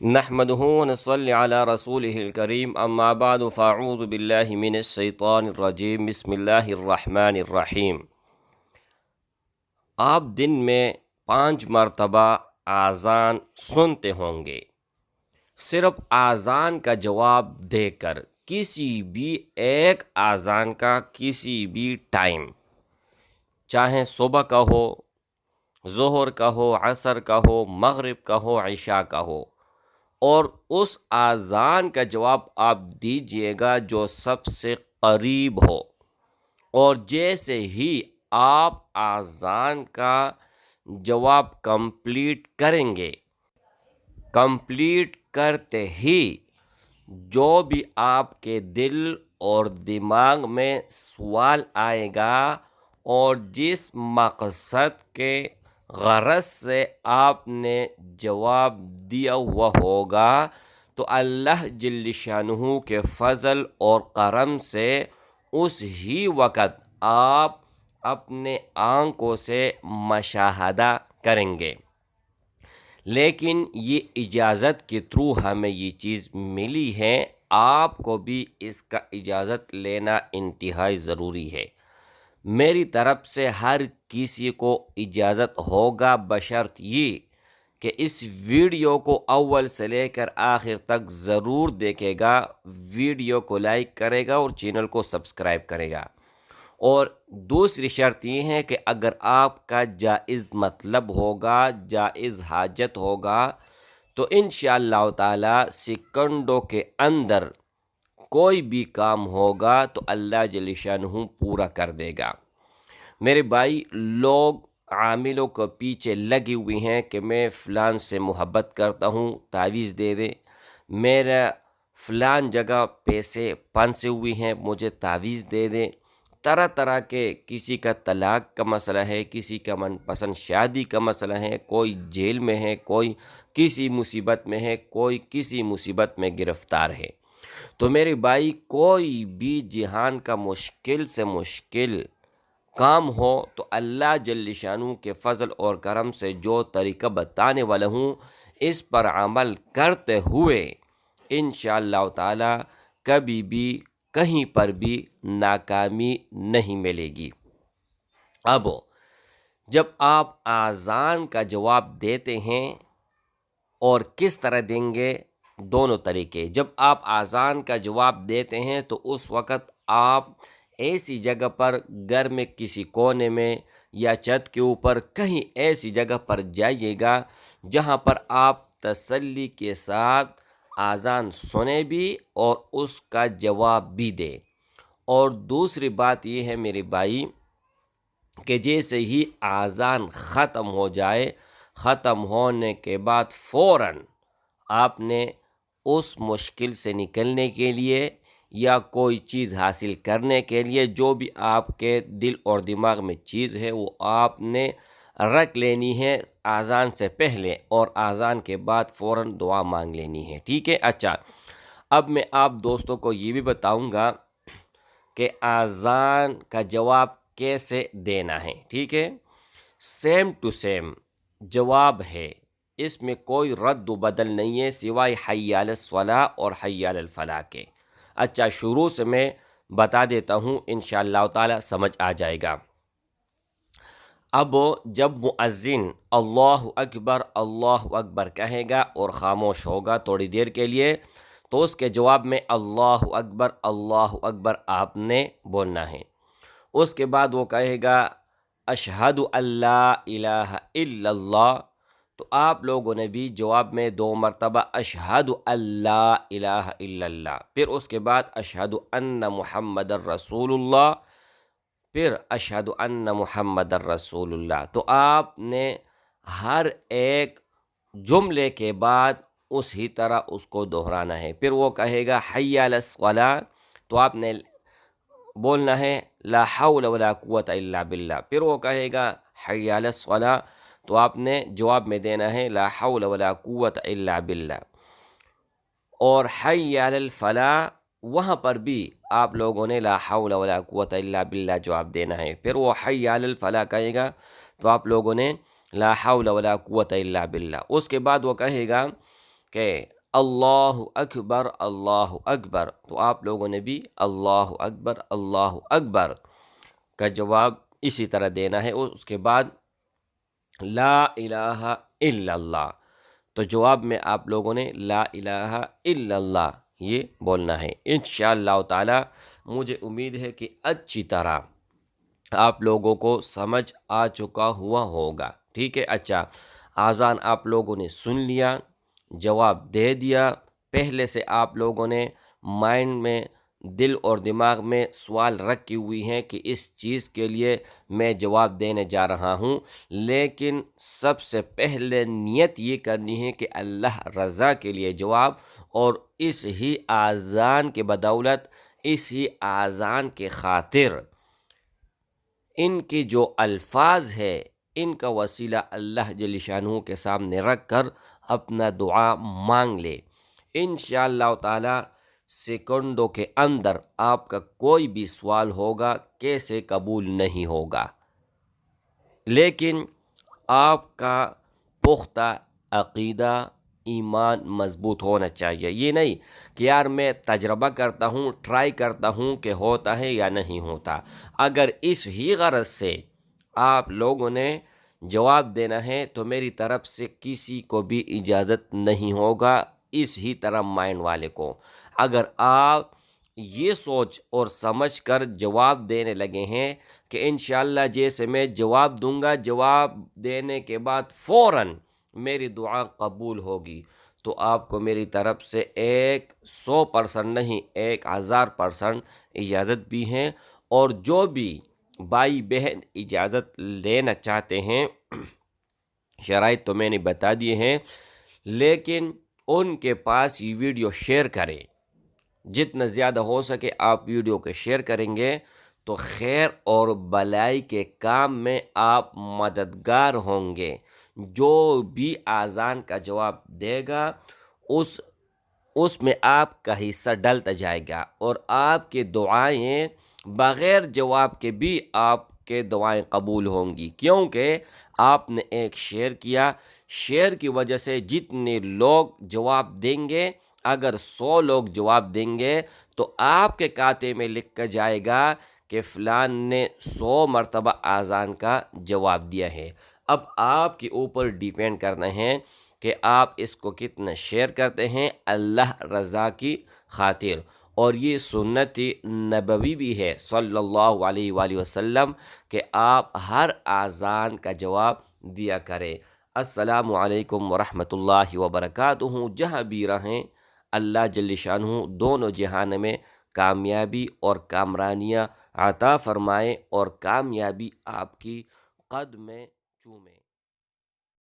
نحمده ونصلي على رسوله الكريم اما بعد فاعوذ بالله من الشیطان الرجیم بسم اللہ الرحمن الرحیم۔ آپ دن میں 5 مرتبہ اذان سنتے ہوں گے۔ صرف اذان کا جواب دے کر کسی بھی ایک اذان کا کسی بھی ٹائم، چاہے صبح کا ہو، ظہر کا ہو، عصر کا ہو، مغرب کا ہو، عشاء کا ہو، اور اس اذان کا جواب آپ دیجئے گا جو سب سے قریب ہو، اور جیسے ہی آپ اذان کا جواب کمپلیٹ کریں گے، کمپلیٹ کرتے ہی جو بھی آپ کے دل اور دماغ میں سوال آئے گا اور جس مقصد کے غرض سے آپ نے جواب دیا ہوا ہوگا، تو اللہ جل شانہ کے فضل اور کرم سے اس ہی وقت آپ اپنے آنکھوں سے مشاہدہ کریں گے۔ لیکن یہ اجازت کے تھرو ہمیں یہ چیز ملی ہے، آپ کو بھی اس کا اجازت لینا انتہائی ضروری ہے۔ میری طرف سے ہر کسی کو اجازت ہوگا بشرط یہ کہ اس ویڈیو کو اول سے لے کر آخر تک ضرور دیکھے گا، ویڈیو کو لائک کرے گا اور چینل کو سبسکرائب کرے گا۔ اور دوسری شرط یہ ہے کہ اگر آپ کا جائز مطلب ہوگا، جائز حاجت ہوگا، تو انشاءاللہ تعالی سیکنڈوں کے اندر کوئی بھی کام ہوگا تو اللہ جل شانہ پورا کر دے گا۔ میرے بھائی، لوگ عاملوں کو پیچھے لگی ہوئی ہیں کہ میں فلان سے محبت کرتا ہوں، تعویذ دے دے، میرا فلان جگہ پیسے پھنسے ہوئے ہیں، مجھے تعویذ دے دے۔ طرح طرح کے، کسی کا طلاق کا مسئلہ ہے، کسی کا من پسند شادی کا مسئلہ ہے، کوئی جیل میں ہے، کوئی کسی مصیبت میں ہے، کوئی کسی مصیبت میں گرفتار ہے۔ تو میرے بھائی، کوئی بھی جہان کا مشکل سے مشکل کام ہو تو اللہ جل شانہ کے فضل اور کرم سے جو طریقہ بتانے والا ہوں، اس پر عمل کرتے ہوئے انشاءاللہ تعالی کبھی بھی کہیں پر بھی ناکامی نہیں ملے گی۔ اب جب آپ اذان کا جواب دیتے ہیں، اور کس طرح دیں گے؟ دونوں طریقے۔ جب آپ اذان کا جواب دیتے ہیں تو اس وقت آپ ایسی جگہ پر، گھر میں کسی کونے میں یا چھت کے اوپر کہیں ایسی جگہ پر جائیے گا جہاں پر آپ تسلی کے ساتھ اذان سنیں بھی اور اس کا جواب بھی دیں۔ اور دوسری بات یہ ہے میرے بھائی کہ جیسے ہی اذان ختم ہو جائے، ختم ہونے کے بعد فوراً آپ نے اس مشکل سے نکلنے کے لیے یا کوئی چیز حاصل کرنے کے لیے جو بھی آپ کے دل اور دماغ میں چیز ہے وہ آپ نے رکھ لینی ہے اذان سے پہلے، اور اذان کے بعد فوراً دعا مانگ لینی ہے، ٹھیک ہے؟ اچھا، اب میں آپ دوستوں کو یہ بھی بتاؤں گا کہ اذان کا جواب کیسے دینا ہے، ٹھیک ہے؟ سیم ٹو سیم جواب ہے، اس میں کوئی رد و بدل نہیں ہے سوائے حی علی الصلاۃ اور حی علی الفلاح کے۔ اچھا، شروع سے میں بتا دیتا ہوں، انشاءاللہ تعالی سمجھ آ جائے گا۔ اب جب مؤذن اللہ اکبر کہے گا اور خاموش ہوگا تھوڑی دیر کے لیے، تو اس کے جواب میں اللہ اکبر آپ نے بولنا ہے۔ اس کے بعد وہ کہے گا اشہد ان لا الہ الا اللہ، تو آپ لوگوں نے بھی جواب میں 2 مرتبہ اشہد ان لا الہ الا اللہ، پھر اس کے بعد اشہد ان محمد الرسول اللہ، پھر اشہد ان محمد الرسول اللہ۔ تو آپ نے ہر ایک جملے کے بعد اسی طرح اس کو دہرانا ہے۔ پھر وہ کہے گا حی علی الصلاۃ، تو آپ نے بولنا ہے لا حول ولا قوت الا باللہ۔ پھر وہ کہے گا حی علی الصلاۃ، تو آپ نے جواب میں دینا ہے لا حول ولا قوت الا باللہ۔ اور حی علی الفلاح، وہاں پر بھی آپ لوگوں نے لا حول ولا قوت الا باللہ جواب دینا ہے۔ پھر وہ حی علی الفلاح کہے گا تو آپ لوگوں نے لا حول ولا قوت الا باللہ۔ اس کے بعد وہ کہے گا کہ اللہ اکبر، تو آپ لوگوں نے بھی اللہ اکبر کا جواب اسی طرح دینا ہے، اور اس کے بعد لا الہ الا اللہ، تو جواب میں آپ لوگوں نے لا الہ الا اللہ یہ بولنا ہے۔ انشاءاللہ تعالی مجھے امید ہے کہ اچھی طرح آپ لوگوں کو سمجھ آ چکا ہوا ہوگا، ٹھیک ہے۔ اچھا، اذان آپ لوگوں نے سن لیا، جواب دے دیا، پہلے سے آپ لوگوں نے مائنڈ میں، دل اور دماغ میں سوال رکھی ہوئی ہیں کہ اس چیز کے لیے میں جواب دینے جا رہا ہوں، لیکن سب سے پہلے نیت یہ کرنی ہے کہ اللہ رضا کے لیے جواب، اور اس ہی اذان کے بدولت، اس ہی اذان کے خاطر ان کے جو الفاظ ہے ان کا وسیلہ اللہ جل شانہ کے سامنے رکھ کر اپنا دعا مانگ لے۔ انشاءاللہ تعالی سیکنڈوں کے اندر آپ کا کوئی بھی سوال ہوگا کیسے قبول نہیں ہوگا، لیکن آپ کا پختہ عقیدہ، ایمان مضبوط ہونا چاہیے۔ یہ نہیں کہ یار میں تجربہ کرتا ہوں، ٹرائی کرتا ہوں کہ ہوتا ہے یا نہیں ہوتا۔ اگر اس ہی غرض سے آپ لوگوں نے جواب دینا ہے تو میری طرف سے کسی کو بھی اجازت نہیں ہوگا، اس ہی طرح مائنڈ والے کو۔ اگر آپ یہ سوچ اور سمجھ کر جواب دینے لگے ہیں کہ انشاءاللہ جیسے میں جواب دوں گا، جواب دینے کے بعد فوراً میری دعا قبول ہوگی، تو آپ کو میری طرف سے 100% نہیں 1000% اجازت بھی ہے۔ اور جو بھی بھائی بہن اجازت لینا چاہتے ہیں، شرائط تو میں نے بتا دیے ہیں، لیکن ان کے پاس یہ ویڈیو شیئر کریں، جتنا زیادہ ہو سکے آپ ویڈیو کو شیئر کریں گے تو خیر اور بلائی کے کام میں آپ مددگار ہوں گے۔ جو بھی اذان کا جواب دے گا اس میں آپ کا حصہ ڈلتا جائے گا، اور آپ کے دعائیں بغیر جواب کے بھی آپ کے دعائیں قبول ہوں گی، کیونکہ آپ نے ایک شیئر کیا، شیئر کی وجہ سے جتنے لوگ جواب دیں گے، اگر 100 لوگ جواب دیں گے تو آپ کے کھاتے میں لکھ کر جائے گا کہ فلان نے 100 مرتبہ اذان کا جواب دیا ہے۔ اب آپ کے اوپر ڈیپینڈ کرنا ہے کہ آپ اس کو کتنا شیئر کرتے ہیں اللہ رضا کی خاطر۔ اور یہ سنت نبوی بھی ہے صلی اللہ علیہ وآلہ وسلم کہ آپ ہر اذان کا جواب دیا کریں۔ السلام علیکم ورحمۃ اللہ وبرکاتہ۔ جہاں بھی رہیں اللہ جل شانہ دونوں جہان میں کامیابی اور کامرانیاں عطا فرمائے، اور کامیابی آپ کی قدم میں چومے۔